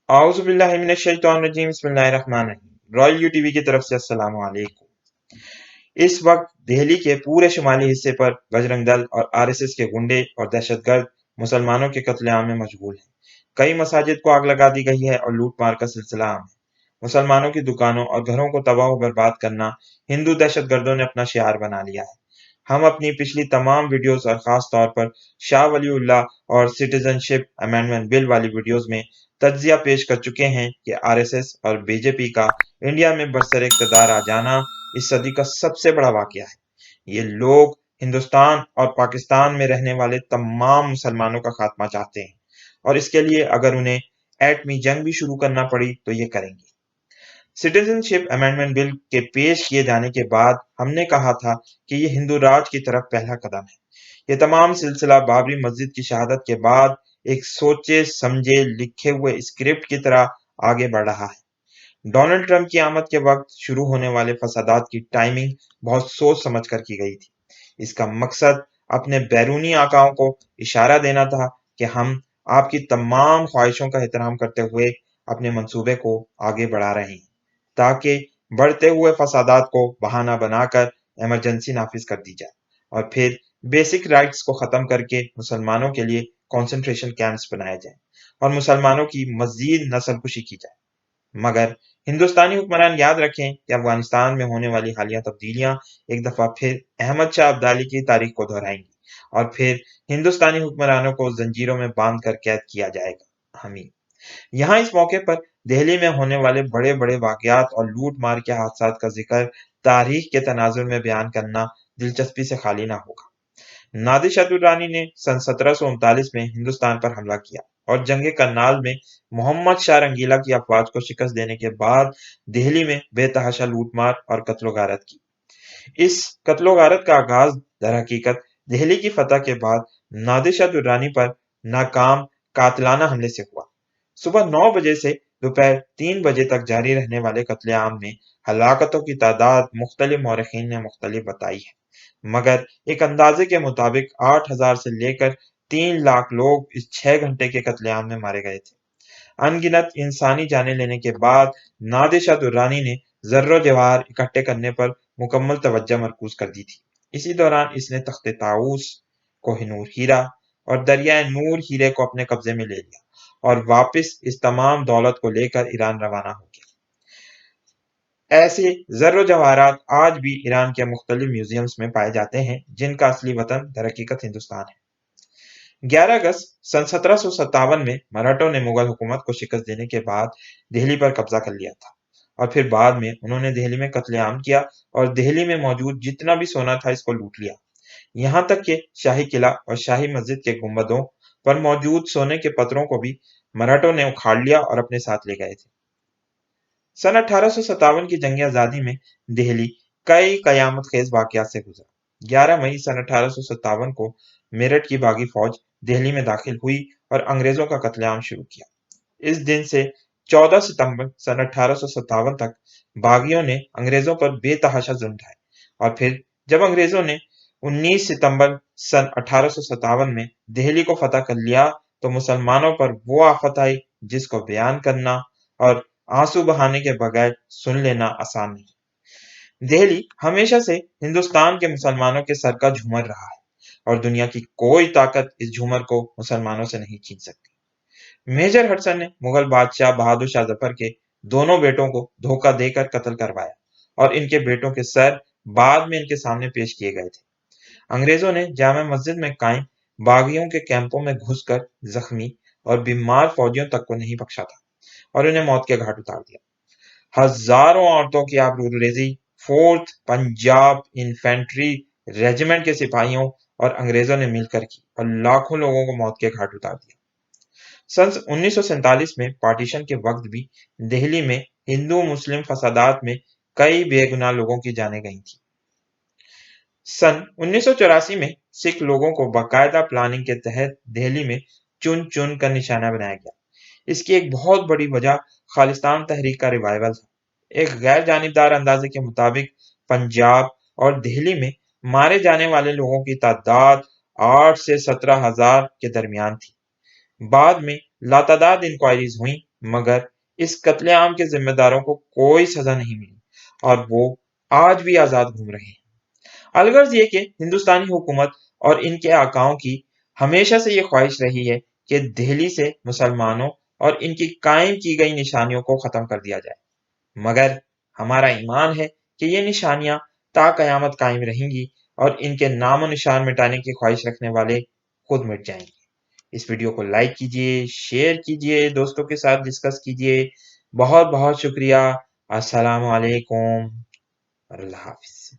आउज़ु बिल्लाहि मिनश शैतानिर रजीम बिस्मिल्लाहिर्रहमानिर्रहीम। Royal you TV की तरफ से अस्सलाम वालेकुम। इस वक्त दिल्ली के पूरे शुमाली हिस्से पर बजरंग दल और आरएसएस के गुंडे और दहशतगर्द मुसलमानों के कत्लेआम में मशगूल हैं। कई मसाजिद को आग लगा दी गई है और लूटमार का सिलसिला आम है। मुसलमानों की दुकानों और घरों को तबाह और बर्बाद करना हिंदू दहशतगर्दों ने अपना शियार बना लिया है। हम अपनी पिछली तमाम वीडियोस और खास तौर पर शाह वलीउल्लाह और सिटीजनशिप अमेंडमेंट बिल वाली वीडियोस में तज्जिया पेश कर चुके हैं कि आरएसएस और बीजेपी का इंडिया में बरसर इक़्तिदार आ जाना इस सदी का सबसे बड़ा वाकया है। ये लोग हिंदुस्तान और पाकिस्तान में रहने वाले तमाम मुसलमानों का खात्मा चाहते हैं और इसके लिए अगर उन्हें एटमी जंग भी शुरू करना पड़ी तो ये करेंगे। सिटीजनशिप अमेंडमेंट बिल के पेश किए जाने के बाद हमने कहा था कि ये हिंदू राज की तरफ पहला कदम है। ये तमाम सिलसिला बाबरी मस्जिद की शहादत के बाद एक सोचे समझे लिखे हुए स्क्रिप्ट की तरह आगे बढ़ रहा है। डोनाल्ड ट्रंप की आमद के वक्त शुरू होने वाले फसादात की टाइमिंग बहुत सोच समझ कर की गई थी। इसका मकसद अपने बैरूनी आकाओं को इशारा देना था कि हम आपकी तमाम ख्वाहिशों का एहतराम करते हुए अपने मंसूबे को आगे बढ़ा रहे हैं, ताकि बढ़ते हुए फसादात को बहाना बनाकर इमरजेंसी नाफिज कर दी जाए और फिर बेसिक राइट्स को ख़त्म करके मुसलमानों के लिए कंसंट्रेशन कैंप्स बनाए जाएं और मुसलमानों की मजीद नस्लकुशी की जाए। मगर हिंदुस्तानी हुक्मरान याद रखें कि अफगानिस्तान में होने वाली हालिया तब्दीलियां एक दफा फिर अहमद शाह अब्दाली की तारीख को दोहराएंगी और फिर हिंदुस्तानी हुक्मरानों को जंजीरों में बांध कर कैद किया जाएगा। हमीद। यहाँ इस मौके पर दिल्ली में होने वाले बड़े बड़े वाकयात और लूट मार के हादसात का जिक्र तारीख के तनाजुर में बयान करना दिलचस्पी से खाली ना होगा। नादिर शाह दुर्रानी ने सन 1739 में हिंदुस्तान पर हमला किया और जंग करनाल में मोहम्मद शाह रंगीला की अफवाज को शिकस्त देने के बाद दिल्ली में बेतहाशा लूटमार और कत्लो गारत की। इस कत्लो गारत का आगाज दरहकीकत दिल्ली की फतह के बाद नादिर शाह दुर्रानी पर नाकाम कातलाना हमले से हुआ। सुबह 9 बजे से दोपहर 3 बजे तक जारी रहने वाले कत्लेआम में हलाकतों की तादाद मुख्तलिफ मौरखीन ने मुख्तलिफ बताई है, मगर एक अंदाजे के मुताबिक 8,000 से लेकर 3 लाख लोग इस 6 घंटे के कत्लेआम में मारे गए थे। अनगिनत इंसानी जानें लेने के बाद नादिर शाह दुर्रानी ने जर्रो जवाहर इकट्ठे करने पर मुकम्मल तवज्जो मरकूज कर दी थी। इसी दौरान इसने तख्ते ताऊस, कोहिनूर हीरा और दरियाए नूर हीरे को अपने कब्जे में ले लिया और वापस इस तमाम दौलत को लेकर ईरान रवाना हो गया। ऐसे जर्रो जवाहरात आज भी ईरान के मुख्तलिफ म्यूजियम्स में पाए जाते हैं, जिनका असली वतन दरहकीकत हिंदुस्तान है। 11 अगस्त सन 1757 में मराठों ने मुगल हुकूमत को शिकस्त देने के बाद दिल्ली पर कब्जा कर लिया था और फिर बाद में उन्होंने दिल्ली में कत्लेआम किया और दिल्ली में मौजूद जितना भी सोना था इसको लूट लिया। यहाँ तक कि शाही किला और शाही मस्जिद के गुंबदों पर मौजूद सोने के पत्थरों को भी मराठों ने उखाड़ लिया और अपने साथ ले गए थे। सन 1857 की जंग आज़ादी में दिल्ली कई कयामत खेज वाकयात से गुजरा। 11 मई सन 1857 को मेरठ की बागी फौज दिल्ली में दाखिल हुई और अंग्रेजों का कत्लेआम शुरू किया। इस दिन से 14 सितंबर सन 1857 तक बागियों ने अंग्रेजों पर बेतहाशा जुल्म ढाए और फिर जब अंग्रेजों ने 19 सितंबर सन 1857 में दिल्ली को फतह कर लिया तो मुसलमानों पर वो आफत आई जिसको बयान करना और आंसू बहाने के बगैर सुन लेना आसान नहीं। दिल्ली हमेशा से हिंदुस्तान के मुसलमानों के सर का झूमर रहा है और दुनिया की कोई ताकत इस झूमर को मुसलमानों से नहीं छीन सकती। मेजर हडसन ने मुगल बादशाह बहादुर शाह जफर के दोनों बेटों को धोखा देकर कत्ल करवाया और इनके बेटों के सर बाद में इनके सामने पेश किए गए थे। अंग्रेजों ने जामा मस्जिद में कायम बागियों के कैंपों में घुसकर जख्मी और बीमार फौजियों तक को नहीं बख्शा था और उन्हें मौत के घाट उतार दिया। हजारों औरतों की आबरूरेजी फोर्थ पंजाब इन्फेंट्री रेजिमेंट के सिपाहियों और अंग्रेजों ने मिलकर की और लाखों लोगों को मौत के घाट उतार दिया। सन 1947 में पार्टीशन के वक्त भी दिल्ली में हिंदू मुस्लिम फसादात में कई बेगुनाह लोगों की जानें गई थी। सन 1984 में सिख लोगों को बाकायदा प्लानिंग के तहत दिल्ली में चुन चुन कर निशाना बनाया गया। इसकी एक बहुत बड़ी वजह खालिस्तान तहरीक का रिवाइवल था। एक गैर जानिबदार अंदाजे के मुताबिक पंजाब और दिल्ली में मारे जाने वाले लोगों की तादाद 8 से 17,000 के दरमियान थी। बाद में लातादाद इंक्वायरीज हुई मगर इस कत्लेआम के जिम्मेदारों को कोई सजा नहीं मिली और वो आज भी आजाद घूम रहे हैं। अलगर्ज ये कि हिंदुस्तानी हुकूमत और इनके आकाओं की हमेशा से ये ख्वाहिश रही है कि दिल्ली से मुसलमानों और इनकी कायम की गई निशानियों को खत्म कर दिया जाए, मगर हमारा ईमान है कि ये निशानियां ता कयामत कायम रहेंगी और इनके नामो निशान मिटाने की ख्वाहिश रखने वाले खुद मिट जाएंगे। इस वीडियो को लाइक कीजिए, शेयर कीजिए, दोस्तों के साथ डिस्कस कीजिए। बहुत बहुत शुक्रिया। अस्सलाम वालेकुम और अल्लाह हाफिज।